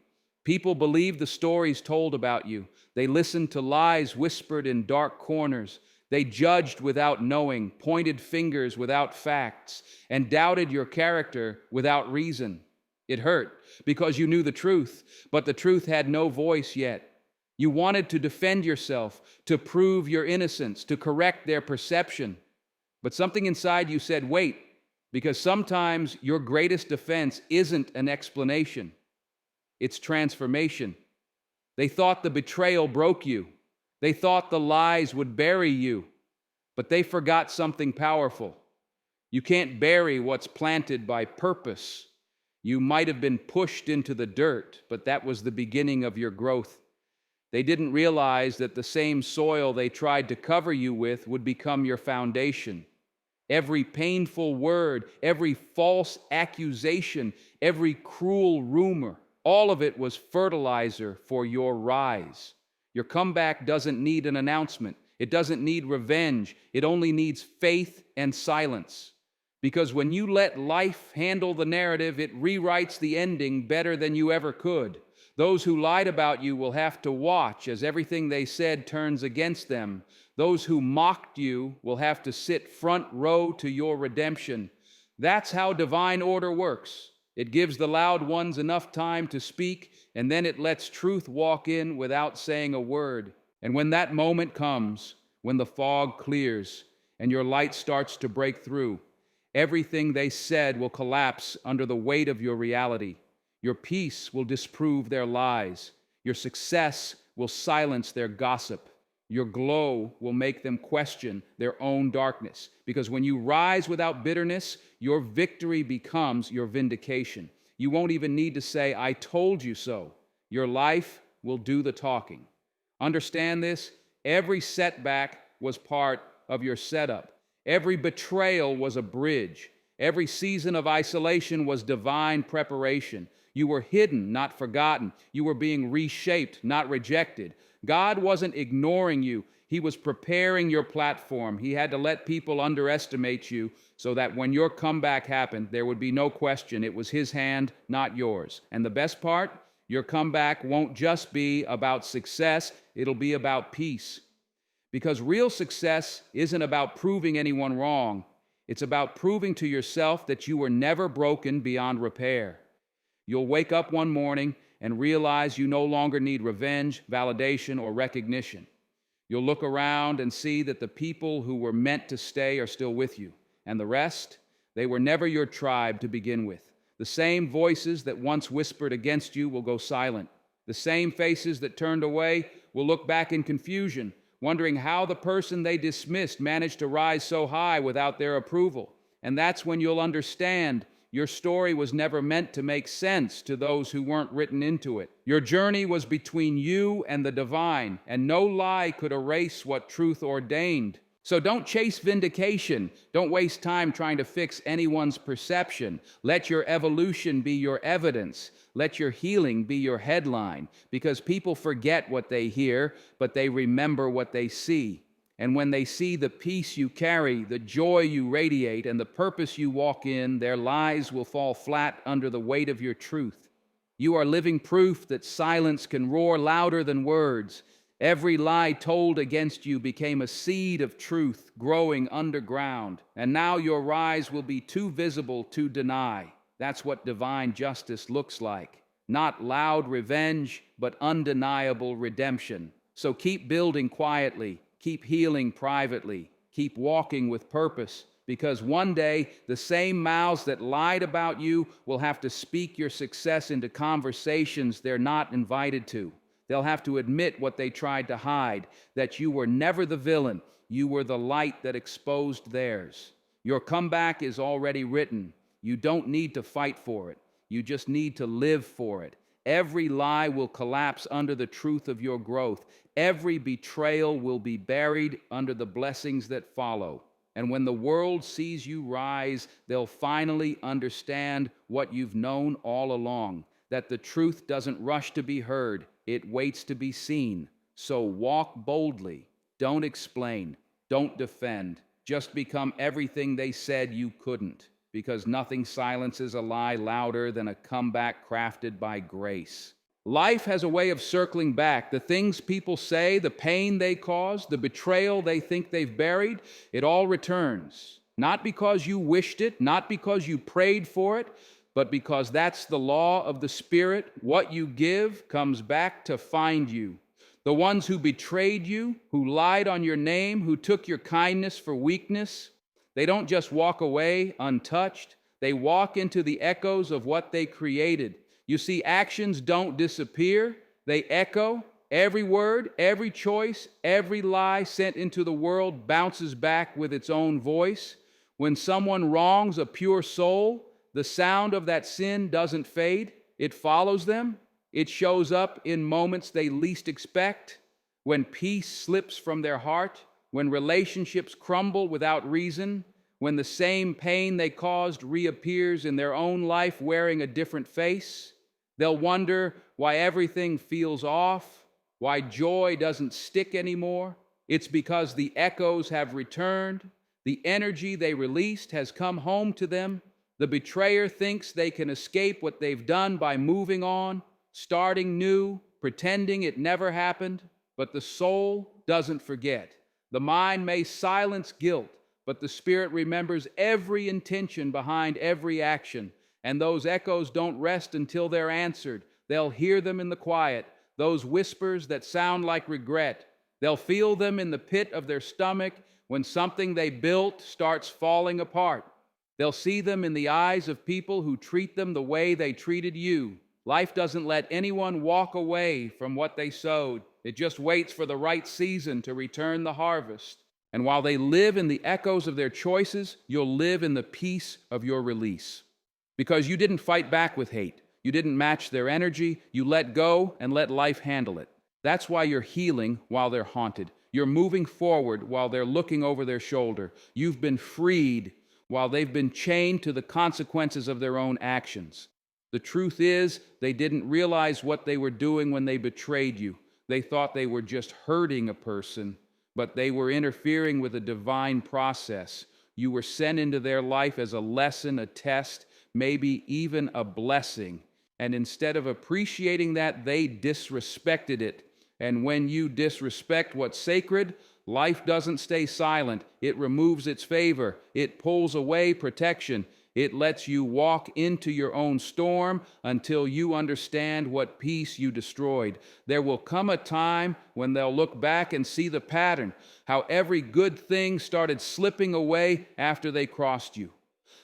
S1: People believed the stories told about you. They listened to lies whispered in dark corners. They judged without knowing, pointed fingers without facts, and doubted your character without reason. It hurt because you knew the truth, but the truth had no voice yet. You wanted to defend yourself, to prove your innocence, to correct their perception. But something inside you said, wait, because sometimes your greatest defense isn't an explanation, it's transformation. They thought the betrayal broke you. They thought the lies would bury you. But they forgot something powerful. You can't bury what's planted by purpose. You might have been pushed into the dirt, but that was the beginning of your growth. They didn't realize that the same soil they tried to cover you with would become your foundation. Every painful word, every false accusation, every cruel rumor, all of it was fertilizer for your rise. Your comeback doesn't need an announcement. It doesn't need revenge. It only needs faith and silence. Because when you let life handle the narrative, it rewrites the ending better than you ever could. Those who lied about you will have to watch as everything they said turns against them. Those who mocked you will have to sit front row to your redemption. That's how divine order works. It gives the loud ones enough time to speak, and then it lets truth walk in without saying a word. And when that moment comes, when the fog clears and your light starts to break through, everything they said will collapse under the weight of your reality. Your peace will disprove their lies. Your success will silence their gossip. Your glow will make them question their own darkness. Because when you rise without bitterness, your victory becomes your vindication. You won't even need to say, I told you so. Your life will do the talking. Understand this? Every setback was part of your setup. Every betrayal was a bridge. Every season of isolation was divine preparation. You were hidden, not forgotten. You were being reshaped, not rejected. God wasn't ignoring you. He was preparing your platform. He had to let people underestimate you so that when your comeback happened, there would be no question it was His hand, not yours. And the best part, your comeback won't just be about success, it'll be about peace. Because real success isn't about proving anyone wrong. It's about proving to yourself that you were never broken beyond repair. You'll wake up one morning and realize you no longer need revenge, validation, or recognition. You'll look around and see that the people who were meant to stay are still with you. And the rest, they were never your tribe to begin with. The same voices that once whispered against you will go silent. The same faces that turned away will look back in confusion, wondering how the person they dismissed managed to rise so high without their approval. And that's when you'll understand your story was never meant to make sense to those who weren't written into it. Your journey was between you and the divine, and no lie could erase what truth ordained. So don't chase vindication. Don't waste time trying to fix anyone's perception. Let your evolution be your evidence. Let your healing be your headline, because people forget what they hear, but they remember what they see. And when they see the peace you carry, the joy you radiate, and the purpose you walk in, their lies will fall flat under the weight of your truth. You are living proof that silence can roar louder than words. Every lie told against you became a seed of truth growing underground. And now your rise will be too visible to deny. That's what divine justice looks like. Not loud revenge, but undeniable redemption. So keep building quietly. Keep healing privately. Keep walking with purpose, because one day the same mouths that lied about you will have to speak your success into conversations they're not invited to. They'll have to admit what they tried to hide, that you were never the villain. You were the light that exposed theirs. Your comeback is already written. You don't need to fight for it. You just need to live for it. Every lie will collapse under the truth of your growth. Every betrayal will be buried under the blessings that follow. And when the world sees you rise, they'll finally understand what you've known all along, that the truth doesn't rush to be heard, it waits to be seen. So walk boldly. Don't explain. Don't defend. just become everything they said you couldn't, because nothing silences a lie louder than a comeback crafted by grace. Life has a way of circling back. The things people say, the pain they cause, the betrayal they think they've buried, it all returns. Not because you wished it, not because you prayed for it, but because that's the law of the Spirit. What you give comes back to find you. The ones who betrayed you, who lied on your name, who took your kindness for weakness, they don't just walk away untouched. They walk into the echoes of what they created. You see, actions don't disappear. They echo. Every word, every choice, every lie sent into the world bounces back with its own voice. When someone wrongs a pure soul, the sound of that sin doesn't fade. It follows them. It shows up in moments they least expect, when peace slips from their heart, when relationships crumble without reason, when the same pain they caused reappears in their own life wearing a different face. They'll wonder why everything feels off, why joy doesn't stick anymore. It's because the echoes have returned. The energy they released has come home to them. The betrayer thinks they can escape what they've done by moving on, starting new, pretending it never happened. But the soul doesn't forget. The mind may silence guilt, but the Spirit remembers every intention behind every action. And those echoes don't rest until they're answered. They'll hear them in the quiet, those whispers that sound like regret. They'll feel them in the pit of their stomach when something they built starts falling apart. They'll see them in the eyes of people who treat them the way they treated you. Life doesn't let anyone walk away from what they sowed. It just waits for the right season to return the harvest. And while they live in the echoes of their choices, you'll live in the peace of your release. Because you didn't fight back with hate. You didn't match their energy. You let go and let life handle it. That's why you're healing while they're haunted. You're moving forward while they're looking over their shoulder. You've been freed while they've been chained to the consequences of their own actions. The truth is, they didn't realize what they were doing when they betrayed you. They thought they were just hurting a person, but they were interfering with a divine process. You were sent into their life as a lesson, a test, maybe even a blessing. And instead of appreciating that, they disrespected it. And when you disrespect what's sacred, life doesn't stay silent. It removes its favor. It pulls away protection. It lets you walk into your own storm until you understand what peace you destroyed. There will come a time when they'll look back and see the pattern, how every good thing started slipping away after they crossed you.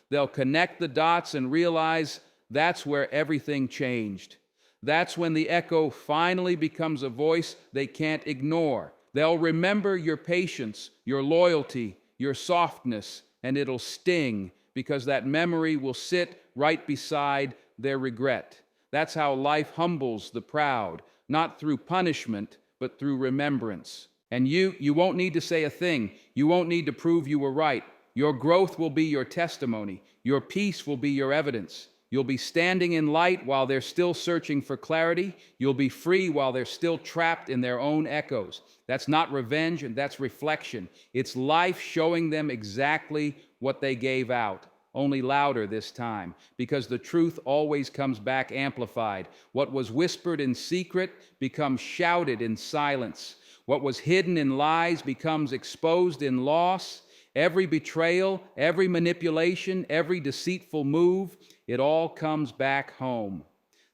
S1: They'll connect the dots and realize that's where everything changed. That's when the echo finally becomes a voice they can't ignore. They'll remember your patience, your loyalty, your softness, and it'll sting because that memory will sit right beside their regret. That's how life humbles the proud, not through punishment, but through remembrance. And you won't need to say a thing. You won't need to prove you were right. Your growth will be your testimony. Your peace will be your evidence. You'll be standing in light while they're still searching for clarity. You'll be free while they're still trapped in their own echoes. That's not revenge, and that's reflection. It's life showing them exactly what they gave out, only louder this time, because the truth always comes back amplified. What was whispered in secret becomes shouted in silence. What was hidden in lies becomes exposed in loss. Every betrayal, every manipulation, every deceitful move, it all comes back home.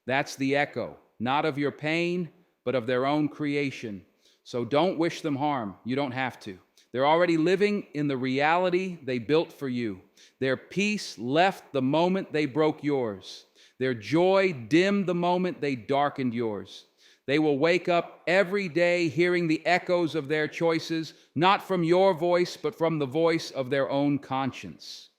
S1: That's the echo, not of your pain, but of their own creation. So don't wish them harm. You don't have to. They're already living in the reality they built for you. Their peace left the moment they broke yours. Their joy dimmed the moment they darkened yours. They will wake up every day hearing the echoes of their choices, not from your voice, but from the voice of their own conscience.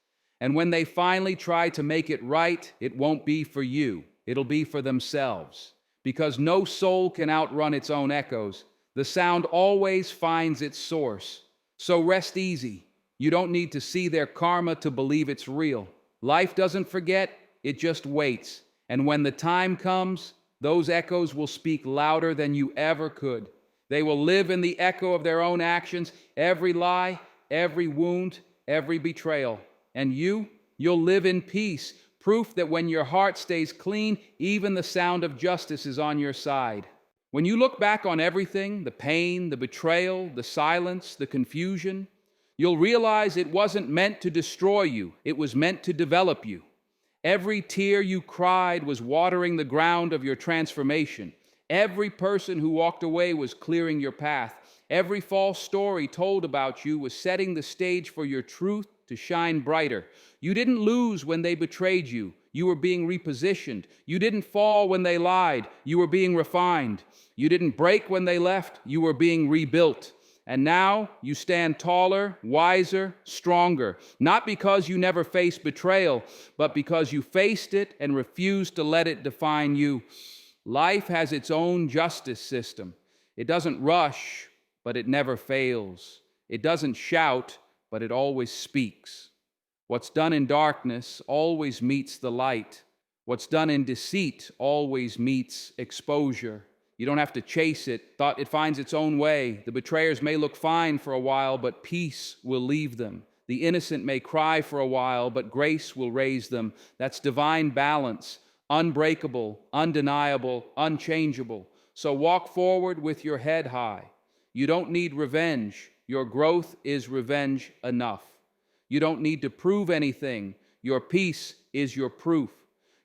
S1: And when they finally try to make it right, it won't be for you. It'll be for themselves. Because no soul can outrun its own echoes. The sound always finds its source. So rest easy. You don't need to see their karma to believe it's real. Life doesn't forget, it just waits. And when the time comes, those echoes will speak louder than you ever could. They will live in the echo of their own actions. Every lie, every wound, every betrayal. And you'll live in peace, proof that when your heart stays clean, even the sound of justice is on your side. When you look back on everything, the pain, the betrayal, the silence, the confusion, you'll realize it wasn't meant to destroy you. It was meant to develop you. Every tear you cried was watering the ground of your transformation. Every person who walked away was clearing your path. Every false story told about you was setting the stage for your truth to shine brighter. You didn't lose when they betrayed you. You were being repositioned. You didn't fall when they lied. You were being refined. You didn't break when they left. You were being rebuilt. And now you stand taller, wiser, stronger, not because you never faced betrayal, but because you faced it and refused to let it define you. Life has its own justice system. It doesn't rush, but it never fails. It doesn't shout, but it always speaks. What's done in darkness always meets the light. What's done in deceit always meets exposure. You don't have to chase it. It finds its own way. The betrayers may look fine for a while, but peace will leave them. The innocent may cry for a while, but grace will raise them. That's divine balance, unbreakable, undeniable, unchangeable. So walk forward with your head high. You don't need revenge. Your growth is revenge enough. You don't need to prove anything. Your peace is your proof.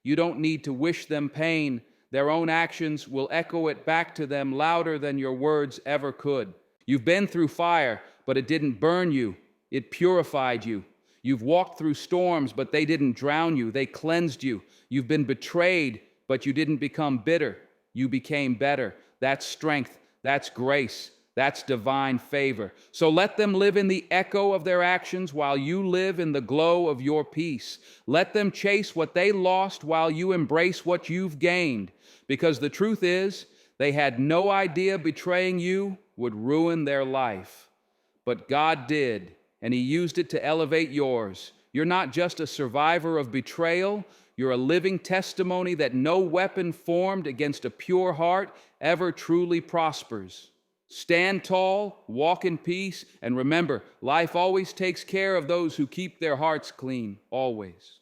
S1: You don't need to wish them pain. Their own actions will echo it back to them louder than your words ever could. You've been through fire, but it didn't burn you. It purified you. You've walked through storms, but they didn't drown you. They cleansed you. You've been betrayed, but you didn't become bitter. You became better. That's strength. That's grace. That's divine favor. So let them live in the echo of their actions while you live in the glow of your peace. Let them chase what they lost while you embrace what you've gained. Because the truth is, they had no idea betraying you would ruin their life. But God did, and He used it to elevate yours. You're not just a survivor of betrayal. You're a living testimony that no weapon formed against a pure heart ever truly prospers. Stand tall, walk in peace, and remember, life always takes care of those who keep their hearts clean, always.